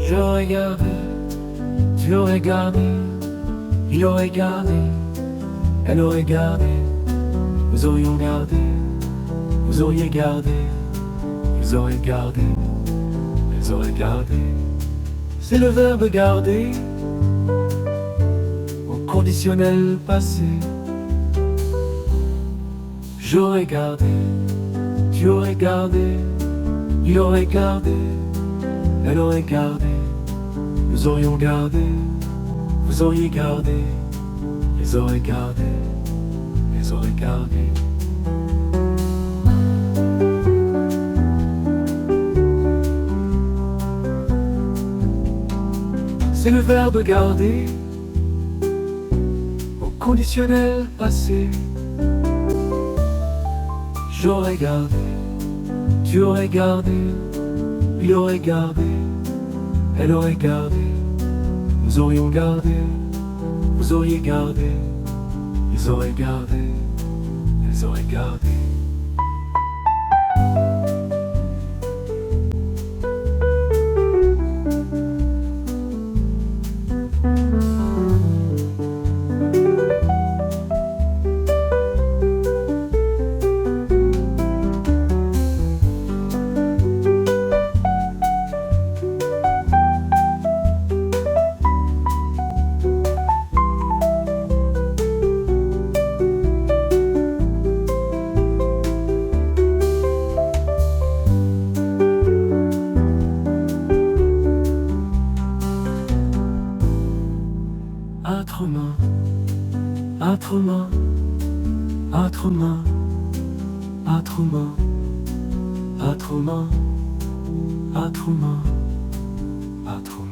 Je regardais, tu aurais gardé, il aurait gardé, elle aurait gardé, nous aurions gardé, vous auriez gardé, ils auraient gardé, elles auraient gardé. C'est le verbe garder au conditionnel passé. J'aurais gardé, tu aurais gardé, il aurait gardé, elle aurait gardé, nous aurions gardé, vous auriez gardé, ils auraient gardé, elles auraient gardé. C'est le verbe garder au conditionnel passé. J'aurais gardé, tu aurais gardé, il aurait gardé, elle aurait gardé, nous aurions gardé, vous auriez gardé, ils auraient gardé, elles auraient gardé. Autrement, autrement, autrement, autrement, autrement, autrement, autrement.